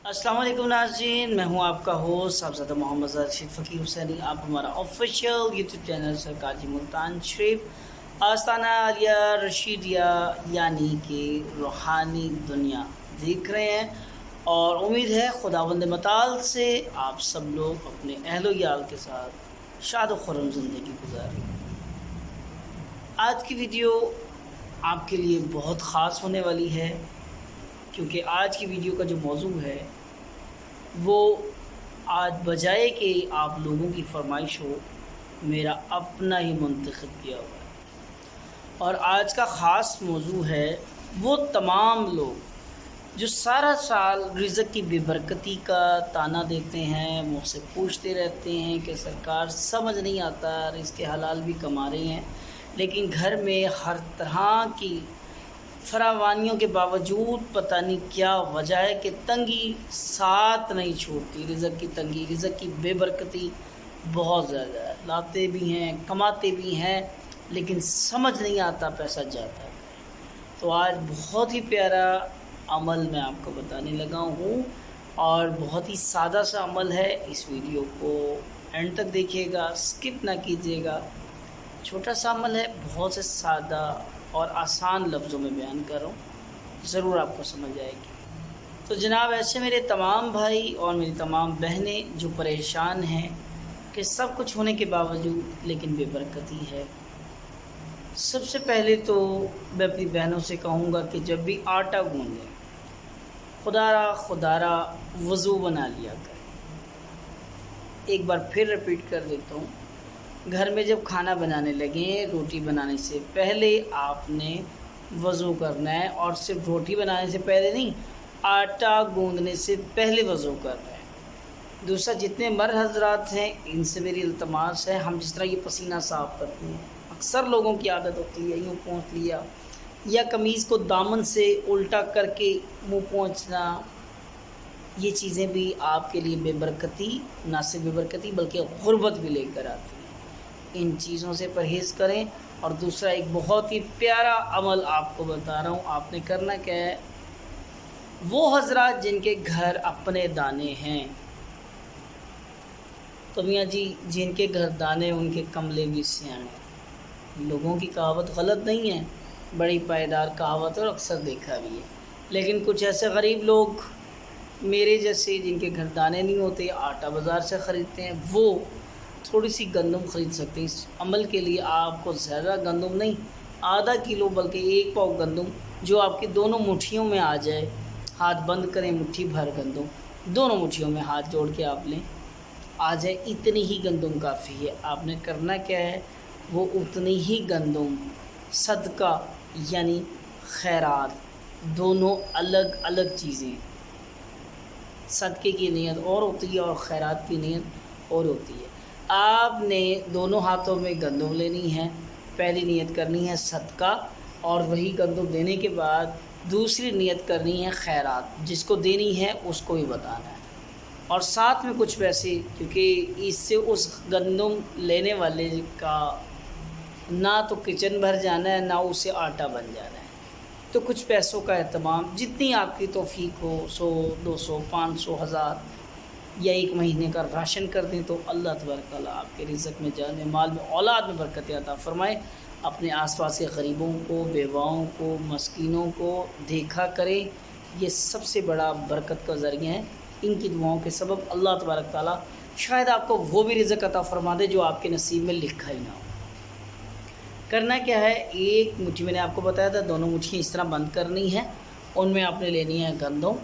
अस्सलाम वालेकुम नाज़रीन, मैं हूं आपका होस्ट साहबज़ादा मोहम्मद रशीद फ़कीर हुसैनी। आप हमारा ऑफिशियल यूट्यूब चैनल सरकाजी मुल्तान शरीफ आस्ताना आलिया रशीदिया यानी कि रूहानी दुनिया देख रहे हैं, और उम्मीद है खुदावंद मताल से आप सब लोग अपने अहलो याल के साथ शाद व खुर्रम ज़िंदगी गुजारें। आज की वीडियो आपके लिए बहुत ख़ास होने वाली है, क्योंकि आज की वीडियो का जो मौजू है वो आज बजाय कि आप लोगों की फरमाइश हो, मेरा अपना ही मुंतखब किया हुआ है। और आज का ख़ास मौजू है वो तमाम लोग जो सारा साल रिज़्क़ की बेबरकती का ताना देते हैं, मुझसे पूछते रहते हैं कि सरकार समझ नहीं आता, रिज़्क़ हलाल भी कमा रहे हैं लेकिन घर में हर तरह की फरावानियों के बावजूद पता नहीं क्या वजह है कि तंगी साथ नहीं छोड़ती। रिज़्क़ की तंगी, रिज़्क़ की बेबरकती बहुत ज़्यादा है। लाते भी हैं, कमाते भी हैं, लेकिन समझ नहीं आता पैसा जाता है। तो आज बहुत ही प्यारा अमल मैं आपको बताने लगा हूँ, और बहुत ही सादा सा अमल है। इस वीडियो को एंड तक देखिएगा, स्किप ना कीजिएगा। छोटा सा अमल है, बहुत से सादा और आसान लफ्ज़ों में बयान कर रहा हूँ, ज़रूर आपको समझ आएगी। तो जनाब, ऐसे मेरे तमाम भाई और मेरी तमाम बहनें जो परेशान हैं कि सब कुछ होने के बावजूद लेकिन बेबरकती है। सबसे पहले तो मैं अपनी बहनों से कहूँगा कि जब भी आटा गूँधें, खुदारा वज़ू बना लिया करें। एक बार फिर रिपीट कर देता हूँ, घर में जब खाना बनाने लगें, रोटी बनाने से पहले आपने वज़ू करना है, और सिर्फ रोटी बनाने से पहले नहीं, आटा गूंदने से पहले वज़ू करना है। दूसरा, जितने मर्द हजरात हैं इनसे मेरी इल्तमास है, हम जिस तरह ये पसीना साफ़ करते हैं, अक्सर लोगों की आदत होती है यूँ पोंछ लिया, या कमीज़ को दामन से उल्टा करके मुँह पोंछना। ये चीज़ें भी आपके लिए बेबरकती, ना सिर्फ बेबरकती बल्कि गुर्बत भी लेकर आती हैं। इन चीज़ों से परहेज़ करें। और दूसरा, एक बहुत ही प्यारा अमल आपको बता रहा हूँ, आपने करना क्या है। वो हजरात जिनके घर अपने दाने हैं, तो मियाँ जी जिनके घर दाने उनके कमले भी सियाने। लोगों की कहावत गलत नहीं है, बड़ी पायदार कहावत, और अक्सर देखा भी है। लेकिन कुछ ऐसे गरीब लोग मेरे जैसे जिनके घर दाने नहीं होते, आटा बाज़ार से ख़रीदते हैं, वो थोड़ी सी गंदम ख़रीद सकते हैं। इस अमल के लिए आपको ज़्यादा गंदम नहीं, आधा किलो बल्कि 1 पाव गंदम जो आपकी दोनों मुट्ठियों में आ जाए। हाथ बंद करें, मुट्ठी भर गंदम दोनों मुट्ठियों में हाथ जोड़ के आप लें, आ जाए, इतनी ही गंदम काफ़ी है। आपने करना क्या है, वो उतनी ही गंदम सदका यानी खैरात, दोनों अलग अलग चीज़ें। सदक़े की नीयत और होती है और खैरात की नीयत और होती है। आपने दोनों हाथों में गंदम लेनी है। पहली नीयत करनी है सदका, और वही गंदम देने के बाद दूसरी नीयत करनी है खैरात, जिसको देनी है उसको ही बताना है। और साथ में कुछ पैसे, क्योंकि इससे उस गंदम लेने वाले का ना तो किचन भर जाना है, ना उसे आटा बन जाना है। तो कुछ पैसों का एहतमाम जितनी आपकी तौफीक हो, 100, 200, 500, 1000 या 1 महीने का राशन कर दें, तो अल्लाह तबारक व तआला आपके रिज़्क़ में, जान माल में, औलाद में बरकत अता फ़रमाए। अपने आसपास के गरीबों को, बेवाओं को, मस्कीनों को देखा करें, ये सबसे बड़ा बरकत का ज़रिया है। इनकी दुआओं के सबब अल्लाह तबारक व तआला शायद आपको वो भी रिज़्क़ अता फ़रमा दे जो आपके नसीब में लिखा ही ना हो। करना क्या है, एक मुट्ठी मैंने आपको बताया था, दोनों मुट्ठियाँ इस तरह बंद करनी है, उनमें आपने लेनी है गंदम,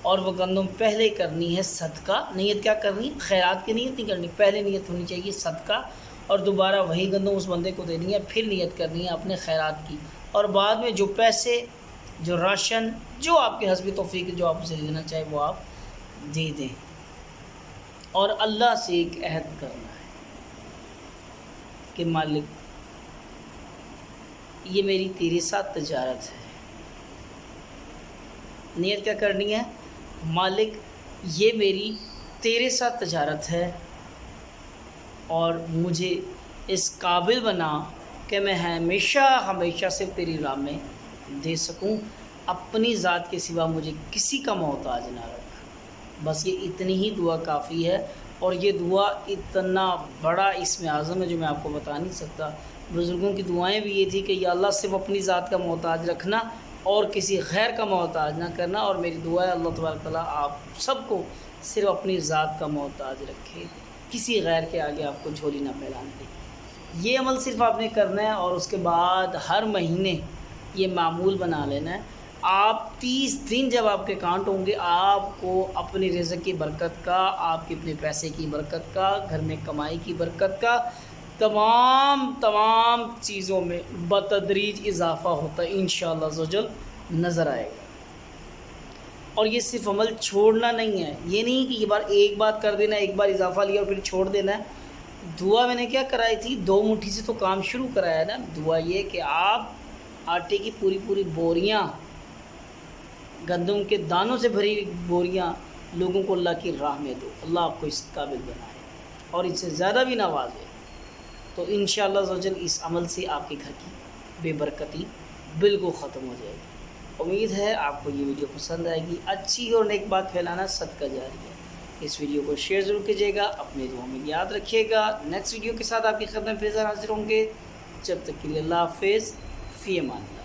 और वो गंदम पहले करनी है सदका। नीयत क्या करनी, खैरात की नीयत नहीं करनी, पहले नीयत होनी चाहिए सदका, और दोबारा वही गंदम उस बंदे को देनी है, फिर नीयत करनी है अपने खैरात की, और बाद में जो पैसे, जो राशन, जो आपके हस्बी तौफीक, जो आप उसे देना चाहे वो आप दे दें। और अल्लाह से एक अहद करना है कि मालिक, ये मेरी तेरे साथ तजारत है। नीयत क्या करनी है, मालिक ये मेरी तेरे साथ तजारत है, और मुझे इस काबिल बना कि मैं हमेशा हमेशा सिर्फ तेरी राह में दे सकूं, अपनी ज़ात के सिवा मुझे किसी का मोहताज ना रख। بس یہ اتنی ہی دعا کافی ہے، اور یہ دعا اتنا بڑا اسم اعظم ہے جو میں آپ کو بتا نہیں سکتا۔ بزرگوں کی دعائیں بھی یہ تھی کہ یا اللہ صرف اپنی ذات کا محتاج رکھنا اور کسی غیر کا محتاج نہ کرنا، اور میری دعا ہے اللہ تبارک تعالیٰ آپ سب کو صرف اپنی ذات کا محتاج رکھے، کسی غیر کے آگے آپ کو جھولی نہ پھیلانے دے۔ یہ عمل صرف آپ نے کرنا ہے، اور اس کے بعد ہر مہینے یہ معمول بنا لینا ہے۔ آپ 30 دن جب آپ کے اکاؤنٹ ہوں گے، آپ کو اپنی رزق کی برکت کا، آپ کے اپنے پیسے کی برکت کا، گھر میں کمائی کی برکت کا، تمام چیزوں میں بتدریج اضافہ ہوتا ہے انشاءاللہ عزوجل نظر آئے گا۔ اور یہ صرف عمل چھوڑنا نہیں ہے، یہ نہیں کہ یہ بار ایک بات کر دینا، ایک بار اضافہ لیا اور پھر چھوڑ دینا ہے۔ دعا میں نے کیا کرائی تھی؟ 2 مٹھی سے تو کام شروع کرایا ہے نا۔ دعا یہ کہ آپ آٹے کی پوری بوریاں، گندم کے دانوں سے بھری بوریاں لوگوں کو اللہ کی راہ میں دو، اللہ آپ کو اس قابل بنائے اور اس سے زیادہ بھی نوازے، تو انشاءاللہ عزوجل اس عمل سے آپ کے گھر کی بے برکتی بالکل ختم ہو جائے گی۔ امید ہے آپ کو یہ ویڈیو پسند آئے گی۔ اچھی اور نیک بات پھیلانا صدقہ جاری ہے۔ اس ویڈیو کو شیئر ضرور کیجیے گا، اپنے دعاؤں میں یاد رکھیے گا۔ نیکسٹ ویڈیو کے ساتھ آپ کی خدمت میں حاضر ہوں گے۔ جب تک کے لیے اللہ حافظ، فی امان اللہ۔